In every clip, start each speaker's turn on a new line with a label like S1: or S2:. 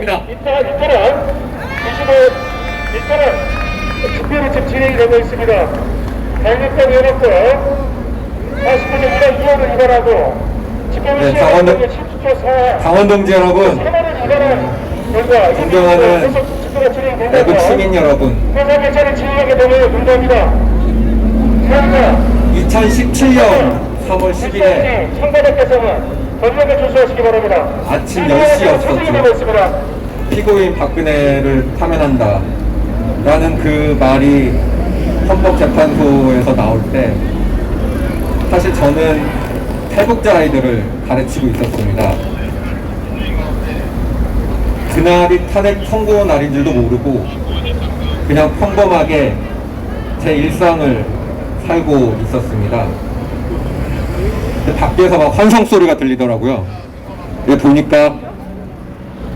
S1: 바랍니다.
S2: 이때는 집회로 지금 진행이 되고 있습니다. 강력한 연합과 49년 문화 이혼을 위반하고
S1: 네, 강원동지 여러분, 존경하는 내부 시민 여러분, 2017년 3월 10일에 아침 10시였었죠. 피고인 박근혜를 파면한다 라는 그 말이 헌법재판소에서 나올 때 사실 저는 탈북자 아이들을 가르치고 있었습니다. 그날이 탄핵 선고 날인 줄도 모르고 그냥 평범하게 제 일상을 살고 있었습니다. 밖에서 막 환성 소리가 들리더라고요. 보니까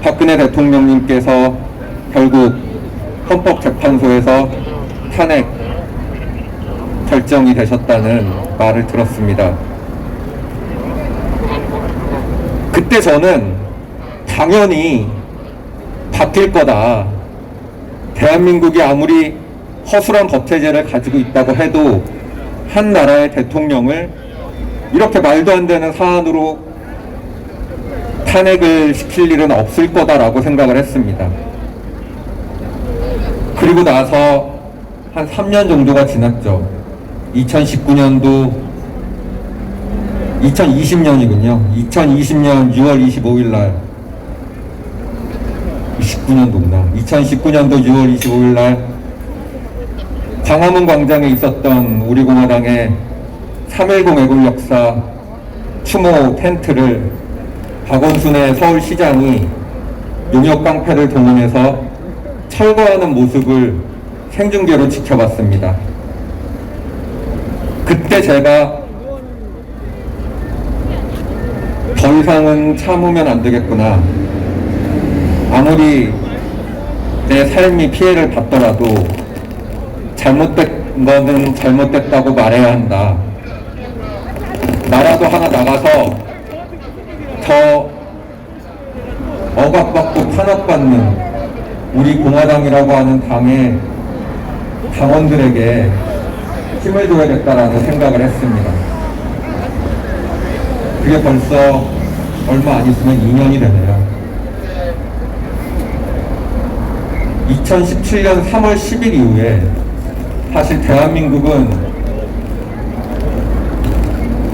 S1: 박근혜 대통령님께서 결국 헌법재판소에서 탄핵 결정이 되셨다는 말을 들었습니다. 그때 저는 당연히 바뀔 거다. 대한민국이 아무리 허술한 법체제를 가지고 있다고 해도 한 나라의 대통령을 이렇게 말도 안 되는 사안으로 탄핵을 시킬 일은 없을 거다라고 생각을 했습니다. 그리고 나서 한 3년 정도가 지났죠. 2019년도 2020년이군요. 2020년 6월 25일 날 2019년도 6월 25일 날 광화문 광장에 있었던 우리공화당의 3.10 애국 역사 추모 텐트를 박원순의 서울시장이 용역 깡패를 동원해서 철거하는 모습을 생중계로 지켜봤습니다. 그때 제가 더 이상은 참으면 안 되겠구나. 아무리 내 삶이 피해를 받더라도 잘못된 거는 잘못됐다고 말해야 한다. 나라도 하나 나가서 더 억압받고 탄압받는 우리 공화당이라고 하는 당의 당원들에게 힘을 줘야겠다라는 생각을 했습니다. 그게 벌써 얼마 안 있으면 2년이 되네요. 2017년 3월 10일 이후에 사실 대한민국은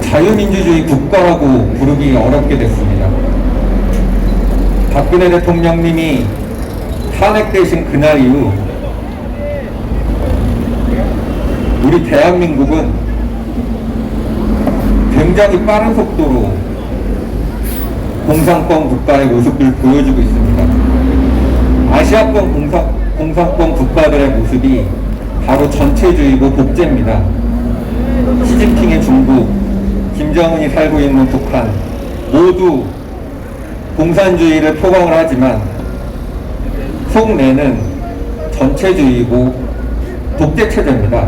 S1: 자유민주주의 국가라고 부르기 어렵게 됐습니다. 박근혜 대통령님이 탄핵되신 그날 이후 우리 대한민국은 굉장히 빠른 속도로 공산권 국가의 모습을 보여주고 있습니다. 아시아권 공산권 국가들의 모습이 바로 전체주의고 독재입니다. 시진핑의 중국, 김정은이 살고 있는 북한 모두 공산주의를 표방을 하지만 속내는 전체주의고 독재체제입니다.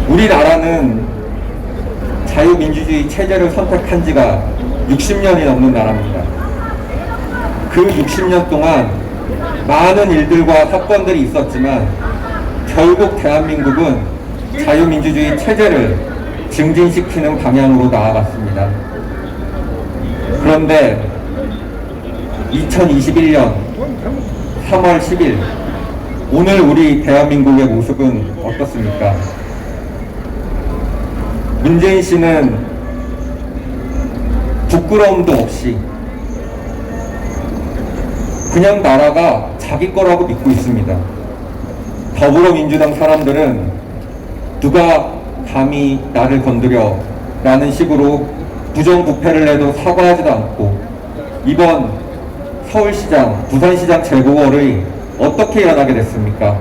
S1: 우리나라는 자유민주주의 체제를 선택한 지가 60년이 넘는 나라입니다. 그 60년 동안 많은 일들과 사건들이 있었지만 결국 대한민국은 자유민주주의 체제를 증진시키는 방향으로 나아갔습니다. 그런데 2021년 3월 10일 오늘 우리 대한민국의 모습은 어떻습니까? 문재인 씨는 부끄러움도 없이 그냥 나라가 자기 거라고 믿고 있습니다. 더불어민주당 사람들은 누가 감히 나를 건드려 라는 식으로 부정부패를 해도 사과하지도 않고 이번 서울시장, 부산시장 재보궐이 어떻게 일어나게 됐습니까?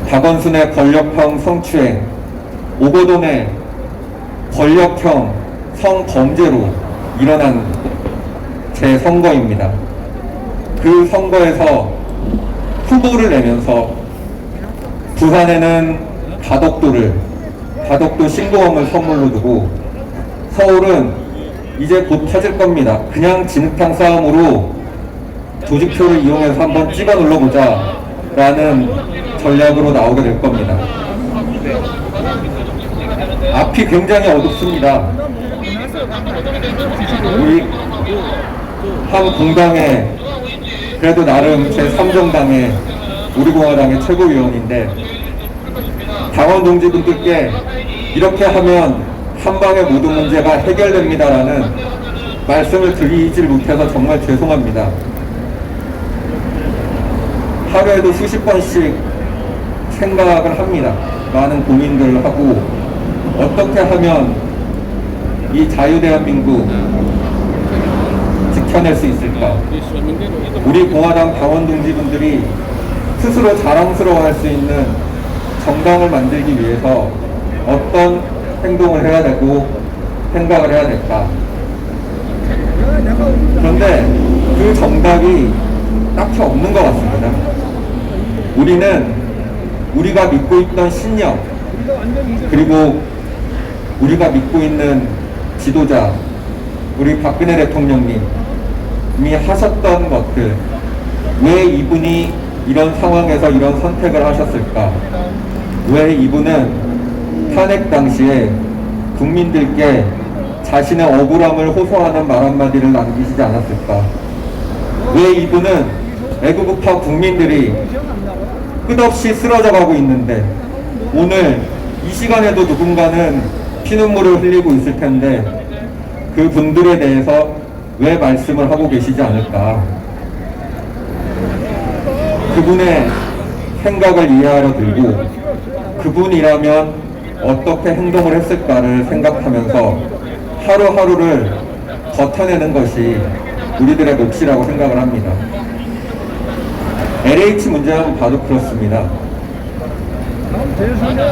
S1: 박원순의 권력형 성추행, 오거돈의 권력형 성범죄로 일어난 재선거입니다. 그 선거에서 후보를 내면서 부산에는 가덕도 신공항을 선물로 두고 서울은 이제 곧 터질 겁니다. 그냥 진흙탕 싸움으로 조직표를 이용해서 한번 찍어 눌러보자 라는 전략으로 나오게 될 겁니다. 앞이 굉장히 어둡습니다. 우리 한 공당의 그래도 나름 제3정당의 우리공화당의 최고위원인데 당원 동지분들께 이렇게 하면 한방의 모든 문제가 해결됩니다라는 말씀을 드리질 못해서 정말 죄송합니다. 하루에도 수십 번씩 생각을 합니다. 많은 고민들을 하고 어떻게 하면 이 자유대한민국 지켜낼 수 있을까? 우리 공화당 당원 동지분들이 스스로 자랑스러워할 수 있는 정당을 만들기 위해서 어떤 행동을 해야 되고 생각을 해야 될까? 그런데 그 정답이 딱히 없는 것 같습니다. 우리는 우리가 믿고 있던 신념, 그리고 우리가 믿고 있는 지도자, 우리 박근혜 대통령님이 하셨던 것들, 왜 이분이 이런 상황에서 이런 선택을 하셨을까? 왜 이분은 탄핵 당시에 국민들께 자신의 억울함을 호소하는 말 한마디를 남기시지 않았을까? 왜 이분은 애국우파 국민들이 끝없이 쓰러져 가고 있는데 오늘 이 시간에도 누군가는 피눈물을 흘리고 있을 텐데 그 분들에 대해서 왜 말씀을 하고 계시지 않을까? 그분의 생각을 이해하려 들고 그분이라면 어떻게 행동을 했을까를 생각하면서 하루하루를 버텨내는 것이 우리들의 몫이라고 생각을 합니다. LH 문제만 봐도 그렇습니다.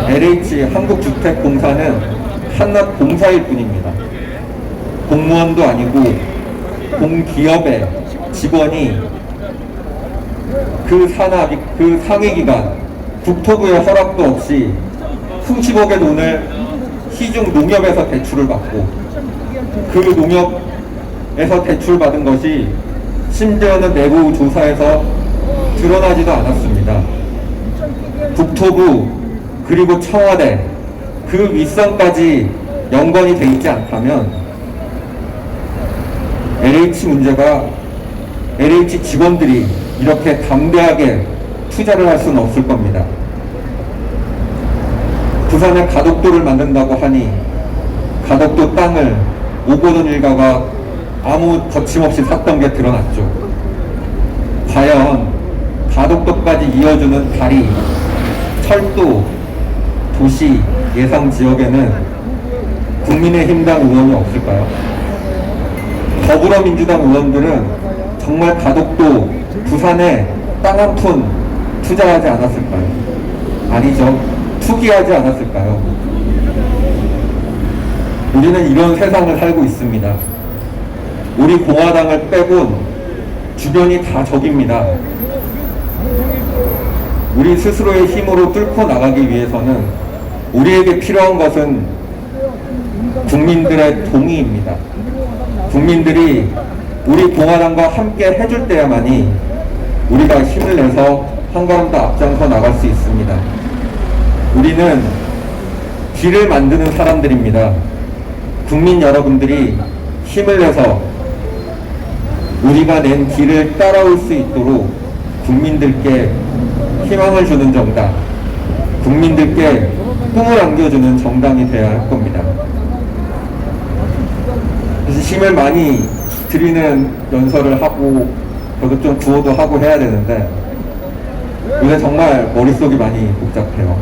S1: LH 한국주택공사는 한낱 공사일 뿐입니다. 공무원도 아니고 공기업의 직원이 그 산하기, 그 상위기관 국토부의 허락도 없이 수십억의 돈을 시중 농협에서 대출을 받고 그 농협에서 대출받은 것이 심지어는 내부 조사에서 드러나지도 않았습니다. 국토부 그리고 청와대 그 윗선까지 연관이 돼 있지 않다면 LH 문제가 LH 직원들이 이렇게 담대하게 투자를 할 수는 없을 겁니다. 부산에 가덕도를 만든다고 하니 가덕도 땅을 오고돈 일가가 아무 거침없이 샀던 게 드러났죠. 과연 가덕도까지 이어주는 다리, 철도, 도시 예상 지역에는 국민의힘당 의원이 없을까요? 더불어민주당 의원들은 정말 가덕도, 부산에 땅 한 푼 투자하지 않았을까요? 아니죠. 투기하지 않았을까요? 우리는 이런 세상을 살고 있습니다. 우리 공화당을 빼곤 주변이 다 적입니다. 우리 스스로의 힘으로 뚫고 나가기 위해서는 우리에게 필요한 것은 국민들의 동의입니다. 국민들이 우리 공화당과 함께 해줄 때야만이 우리가 힘을 내서 한 걸음 더 앞장서 나갈 수 있습니다. 우리는 길을 만드는 사람들입니다. 국민 여러분들이 힘을 내서 우리가 낸 길을 따라올 수 있도록 국민들께 희망을 주는 정당, 국민들께 꿈을 안겨주는 정당이 되어야 할 겁니다. 그래서 힘을 많이 드리는 연설을 하고 저도 좀 구호도 하고 해야 되는데 요새 정말 머릿속이 많이 복잡해요.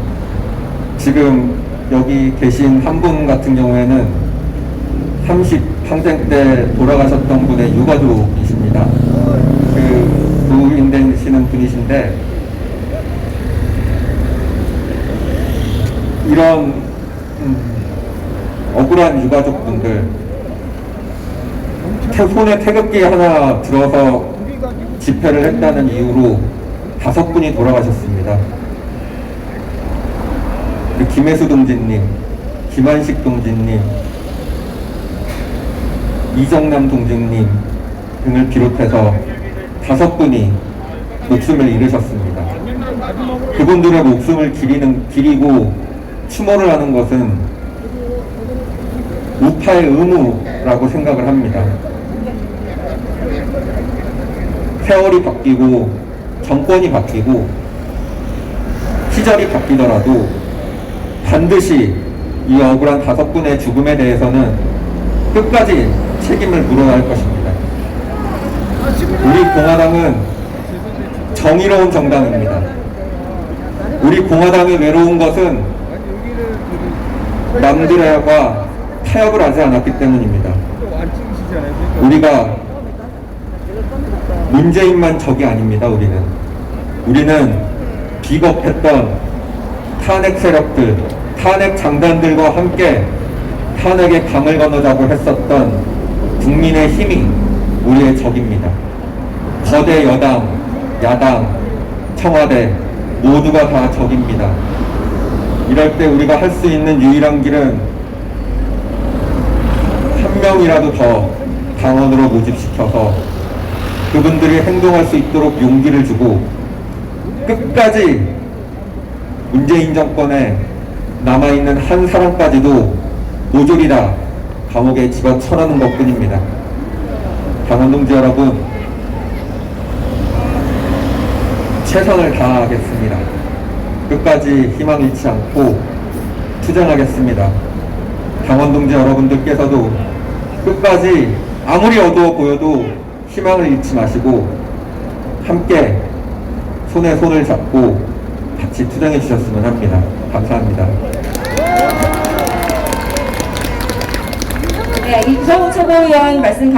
S1: 지금 여기 계신 한 분 같은 경우에는 30평생 때 돌아가셨던 분의 유가족이십니다. 그 부인 되시는 분이신데 이런 억울한 유가족분들 손에 태극기 하나 들어서 집회를 했다는 이유로 5분이 돌아가셨습니다. 김혜수 동지님, 김한식 동지님, 이정남 동지님 등을 비롯해서 5분이 목숨을 잃으셨습니다. 그분들의 목숨을 기리고 추모를 하는 것은 우파의 의무라고 생각을 합니다. 세월이 바뀌고 정권이 바뀌고 시절이 바뀌더라도 반드시 이 억울한 5분의 죽음에 대해서는 끝까지 책임을 물어야 할 것입니다. 우리 공화당은 정의로운 정당입니다. 우리 공화당이 외로운 것은 남들과 타협을 하지 않았기 때문입니다. 우리가 문재인만 적이 아닙니다. 우리는 비겁했던 탄핵 세력들, 탄핵 장단들과 함께 탄핵의 강을 건너자고 했었던 국민의 힘이 우리의 적입니다. 거대 여당, 야당, 청와대 모두가 다 적입니다. 이럴 때 우리가 할 수 있는 유일한 길은 한 명이라도 더 당원으로 모집시켜서 그분들이 행동할 수 있도록 용기를 주고 끝까지 문재인 정권에 남아있는 한 사람까지도 모조리 다 감옥에 집어쳐넣는 것뿐입니다. 당원 동지 여러분, 최선을 다하겠습니다. 끝까지 희망 잃지 않고 투쟁하겠습니다. 당원 동지 여러분들께서도 끝까지 아무리 어두워 보여도 희망을 잃지 마시고 함께 손에 손을 잡고 같이 투쟁해 주셨으면 합니다. 감사합니다.
S3: 네, 이정우 최고위원 말씀